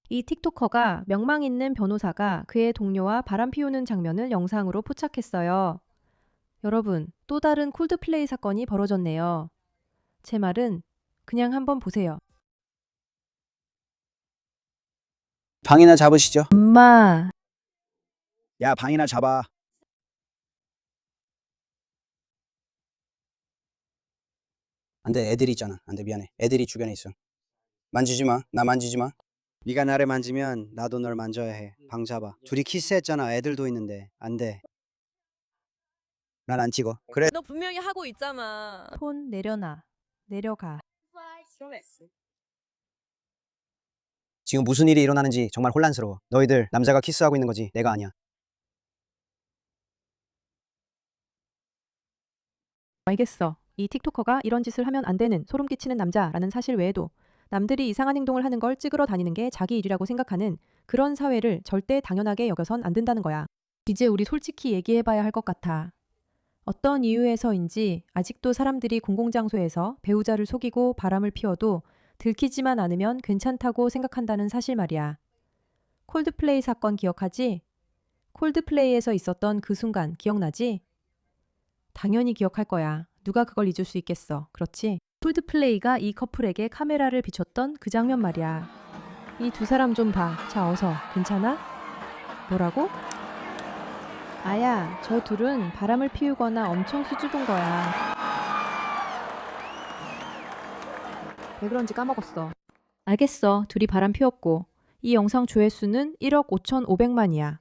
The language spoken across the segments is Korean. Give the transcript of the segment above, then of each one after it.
이 틱토커가 명망 있는 변호사가 그의 동료와 바람 피우는 장면을 영상으로 포착했어요. 여러분, 또 다른 콜드플레이 사건이 벌어졌네요. 제 말은 그냥 한번 보세요. 방이나 잡으시죠. 엄마. 야, 방이나 잡아. 안 돼, 애들이 있잖아. 안 돼, 미안해. 애들이 주변에 있어. 만지지 마. 나 만지지 마. 네가 나를 만지면 나도 널 만져야 해. 방 잡아. 둘이 키스했잖아. 애들도 있는데. 안 돼. 난 안 찍어. 그래. 너 분명히 하고 있잖아. 폰 내려놔. 내려가. 지금 무슨 일이 일어나는지 정말 혼란스러워. 너희들 남자가 키스하고 있는 거지. 내가 아니야. 알겠어. 이 틱토커가 이런 짓을 하면 안 되는 소름 끼치는 남자라는 사실 외에도 남들이 이상한 행동을 하는 걸 찍으러 다니는 게 자기 일이라고 생각하는 그런 사회를 절대 당연하게 여겨선 안 된다는 거야. 이제 우리 솔직히 얘기해봐야 할 것 같아. 어떤 이유에서인지 아직도 사람들이 공공장소에서 배우자를 속이고 바람을 피워도 들키지만 않으면 괜찮다고 생각한다는 사실 말이야. 콜드플레이 사건 기억하지? 콜드플레이에서 있었던 그 순간 기억나지? 당연히 기억할 거야. 누가 그걸 잊을 수 있겠어. 그렇지? 콜드플레이가 이 커플에게 카메라를 비췄던 그 장면 말이야. 이 두 사람 좀 봐. 자, 어서. 괜찮아? 뭐라고? 아야, 저 둘은 바람을 피우거나 엄청 수줍은 거야. 왜 그런지 까먹었어. 알겠어. 둘이 바람 피웠고. 이 영상 조회수는 1억 5,500만이야.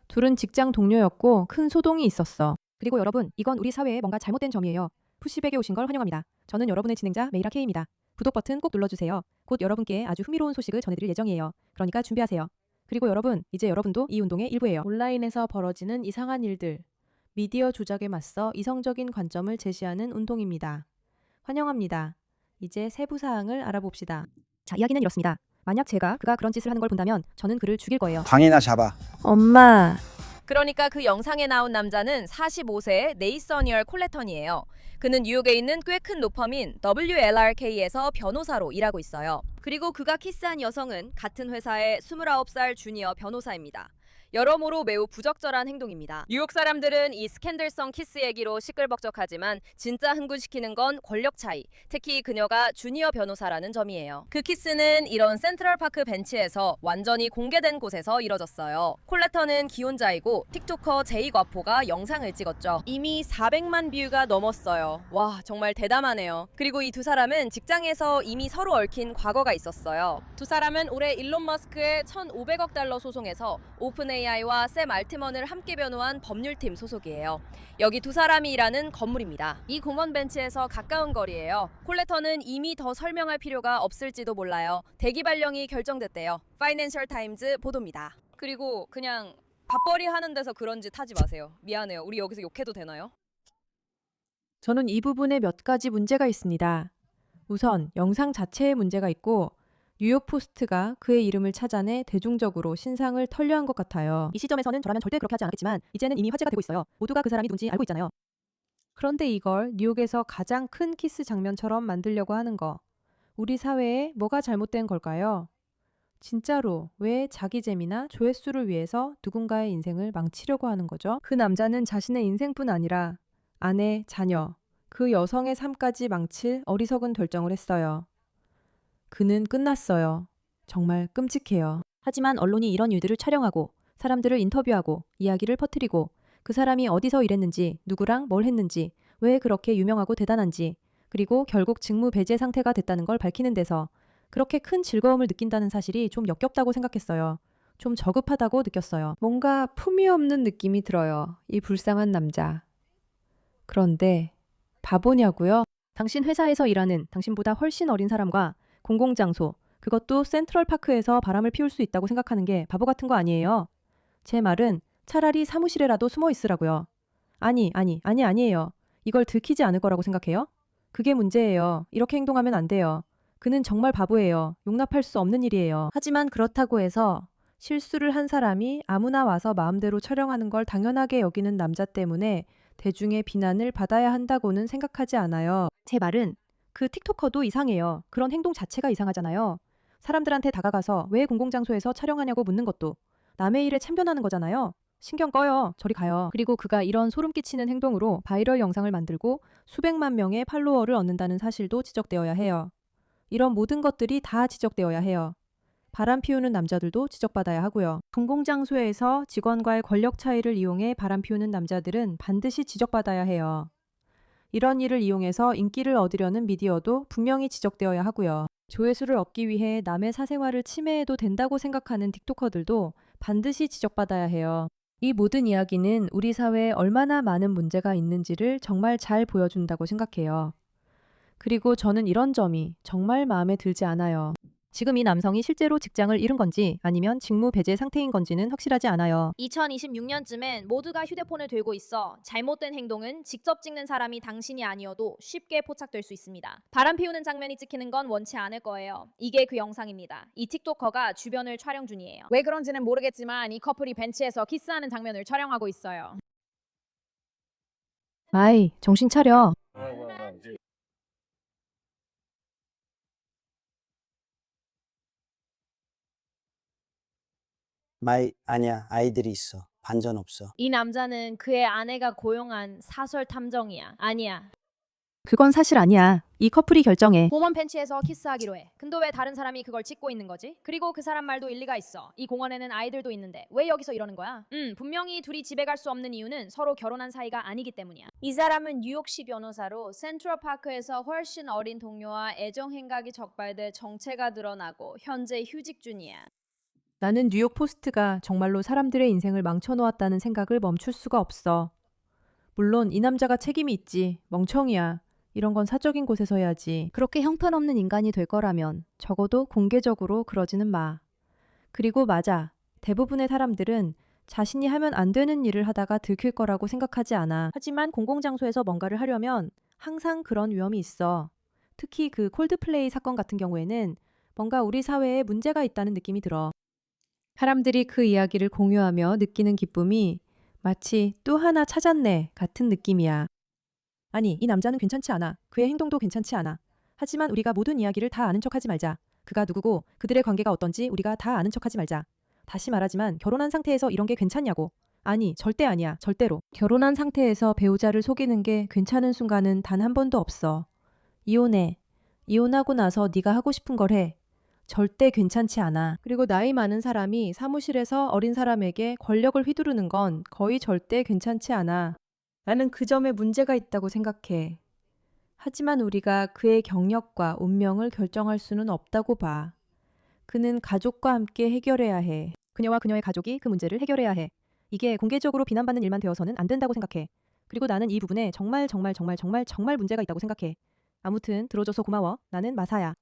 둘은 직장 동료였고 큰 소동이 있었어. 그리고 여러분, 이건 우리 사회에 뭔가 잘못된 점이에요. 푸시백에 오신 걸 환영합니다. 저는 여러분의 진행자 메이라 K입니다. 구독 버튼 꼭 눌러주세요. 곧 여러분께 아주 흥미로운 소식을 전해드릴 예정이에요. 그러니까 준비하세요. 그리고 여러분, 이제 여러분도 이 운동의 일부예요. 온라인에서 벌어지는 이상한 일들, 미디어 조작에 맞서 이성적인 관점을 제시하는 운동입니다. 환영합니다. 이제 세부 사항을 알아봅시다. 자, 이야기는 이렇습니다. 만약 제가 그가 그런 짓을 하는 걸 본다면 저는 그를 죽일 거예요. 방이나 잡아. 엄마. 그러니까 그 영상에 나온 남자는 45세 네이서니얼 콜레턴이에요. 그는 뉴욕에 있는 꽤 큰 로펌인 WLRK에서 변호사로 일하고 있어요. 그리고 그가 키스한 여성은 같은 회사의 29살 주니어 변호사입니다. 여러모로 매우 부적절한 행동입니다. 뉴욕 사람들은 이 스캔들성 키스 얘기로 시끌벅적하지만 진짜 흥분시키는 건 권력 차이, 특히 그녀가 주니어 변호사라는 점이에요. 그 키스는 이런 센트럴파크 벤치에서 완전히 공개된 곳에서 이뤄졌어요. 콜레터는 기혼자이고 틱토커 제이 과포가 영상을 찍었죠. 이미 400만 뷰가 넘었어요. 와, 정말 대담하네요. 그리고 이 두 사람은 직장에서 이미 서로 얽힌 과거가 있었어요. 두 사람은 올해 일론 머스크의 1,500억 달러 소송에서 오픈AI와 샘 알트먼을 함께 변호한 법률팀 소속이에요. 여기 두 사람이 일하는 건물입니다. 이 공원 벤치에서 가까운 거리예요. 콜레터는 이미 더 설명할 필요가 없을지도 몰라요. 대기 발령이 결정됐대요. 파이낸셜 타임즈 보도입니다. 그리고 그냥 밥벌이 하는 데서 그런 짓 하지 마세요. 미안해요. 우리 여기서 욕해도 되나요? 저는 이 부분에 몇 가지 문제가 있습니다. 우선 영상 자체에 문제가 있고 뉴욕 포스트가 그의 이름을 찾아내 대중적으로 신상을 털려한 것 같아요. 이 시점에서는 저라면 절대 그렇게 하지 않았겠지만 이제는 이미 화제가 되고 있어요. 모두가 그 사람이 누군지 알고 있잖아요. 그런데 이걸 뉴욕에서 가장 큰 키스 장면처럼 만들려고 하는 거. 우리 사회에 뭐가 잘못된 걸까요? 진짜로 왜 자기 재미나 조회수를 위해서 누군가의 인생을 망치려고 하는 거죠? 그 남자는 자신의 인생뿐 아니라 아내, 자녀, 그 여성의 삶까지 망칠 어리석은 결정을 했어요. 그는 끝났어요. 정말 끔찍해요. 하지만 언론이 이런 일들을 촬영하고 사람들을 인터뷰하고 이야기를 퍼뜨리고 그 사람이 어디서 일했는지, 누구랑 뭘 했는지, 왜 그렇게 유명하고 대단한지, 그리고 결국 직무 배제 상태가 됐다는 걸 밝히는 데서 그렇게 큰 즐거움을 느낀다는 사실이 좀 역겹다고 생각했어요. 좀 저급하다고 느꼈어요. 뭔가 품위 없는 느낌이 들어요. 이 불쌍한 남자. 그런데 바보냐고요? 당신 회사에서 일하는 당신보다 훨씬 어린 사람과 공공장소, 그것도 센트럴파크에서 바람을 피울 수 있다고 생각하는 게 바보 같은 거 아니에요? 제 말은 차라리 사무실에라도 숨어 있으라고요. 아니에요. 이걸 들키지 않을 거라고 생각해요? 그게 문제예요. 이렇게 행동하면 안 돼요. 그는 정말 바보예요. 용납할 수 없는 일이에요. 하지만 그렇다고 해서 실수를 한 사람이 아무나 와서 마음대로 촬영하는 걸 당연하게 여기는 남자 때문에 대중의 비난을 받아야 한다고는 생각하지 않아요. 제 말은 그 틱토커도 이상해요. 그런 행동 자체가 이상하잖아요. 사람들한테 다가가서 왜 공공장소에서 촬영하냐고 묻는 것도 남의 일에 참견하는 거잖아요. 신경 꺼요. 저리 가요. 그리고 그가 이런 소름 끼치는 행동으로 바이럴 영상을 만들고 수백만 명의 팔로워를 얻는다는 사실도 지적되어야 해요. 이런 모든 것들이 다 지적되어야 해요. 바람 피우는 남자들도 지적받아야 하고요. 공공장소에서 직원과의 권력 차이를 이용해 바람 피우는 남자들은 반드시 지적받아야 해요. 이런 일을 이용해서 인기를 얻으려는 미디어도 분명히 지적되어야 하고요. 조회수를 얻기 위해 남의 사생활을 침해해도 된다고 생각하는 틱토커들도 반드시 지적받아야 해요. 이 모든 이야기는 우리 사회에 얼마나 많은 문제가 있는지를 정말 잘 보여준다고 생각해요. 그리고 저는 이런 점이 정말 마음에 들지 않아요. 지금 이 남성이 실제로 직장을 잃은 건지 아니면 직무 배제 상태인 건지는 확실하지 않아요. 2026년쯤엔 모두가 휴대폰을 들고 있어 잘못된 행동은 직접 찍는 사람이 당신이 아니어도 쉽게 포착될 수 있습니다. 바람 피우는 장면이 찍히는 건 원치 않을 거예요. 이게 그 영상입니다. 이 틱토커가 주변을 촬영 중이에요. 왜 그런지는 모르겠지만 이 커플이 벤치에서 키스하는 장면을 촬영하고 있어요. 아이, 정신 차려. 아니야. 아이들이 있어. 반전 없어. 이 남자는 그의 아내가 고용한 사설 탐정이야. 아니야. 그건 사실 아니야. 이 커플이 결정해. 공원 벤치에서 키스하기로 해. 근데 왜 다른 사람이 그걸 찍고 있는 거지? 그리고 그 사람 말도 일리가 있어. 이 공원에는 아이들도 있는데 왜 여기서 이러는 거야? 분명히 둘이 집에 갈 수 없는 이유는 서로 결혼한 사이가 아니기 때문이야. 이 사람은 뉴욕시 변호사로 센트럴파크에서 훨씬 어린 동료와 애정 행각이 적발돼 정체가 드러나고 현재 휴직 중이야. 나는 뉴욕 포스트가 정말로 사람들의 인생을 망쳐놓았다는 생각을 멈출 수가 없어. 물론 이 남자가 책임이 있지. 멍청이야. 이런 건 사적인 곳에서 해야지. 그렇게 형편없는 인간이 될 거라면 적어도 공개적으로 그러지는 마. 그리고 맞아. 대부분의 사람들은 자신이 하면 안 되는 일을 하다가 들킬 거라고 생각하지 않아. 하지만 공공장소에서 뭔가를 하려면 항상 그런 위험이 있어. 특히 그 콜드플레이 사건 같은 경우에는 뭔가 우리 사회에 문제가 있다는 느낌이 들어. 사람들이 그 이야기를 공유하며 느끼는 기쁨이 마치 또 하나 찾았네 같은 느낌이야. 아니, 이 남자는 괜찮지 않아. 그의 행동도 괜찮지 않아. 하지만 우리가 모든 이야기를 다 아는 척하지 말자. 그가 누구고 그들의 관계가 어떤지 우리가 다 아는 척하지 말자. 다시 말하지만 결혼한 상태에서 이런 게 괜찮냐고. 아니, 절대 아니야. 절대로. 결혼한 상태에서 배우자를 속이는 게 괜찮은 순간은 단 한 번도 없어. 이혼해. 이혼하고 나서 네가 하고 싶은 걸 해. 절대 괜찮지 않아. 그리고 나이 많은 사람이 사무실에서 어린 사람에게 권력을 휘두르는 건 거의 절대 괜찮지 않아. 나는 그 점에 문제가 있다고 생각해. 하지만 우리가 그의 경력과 운명을 결정할 수는 없다고 봐. 그는 가족과 함께 해결해야 해. 그녀와 그녀의 가족이 그 문제를 해결해야 해. 이게 공개적으로 비난받는 일만 되어서는 안 된다고 생각해. 그리고 나는 이 부분에 정말 문제가 있다고 생각해. 아무튼 들어줘서 고마워. 나는 마사야.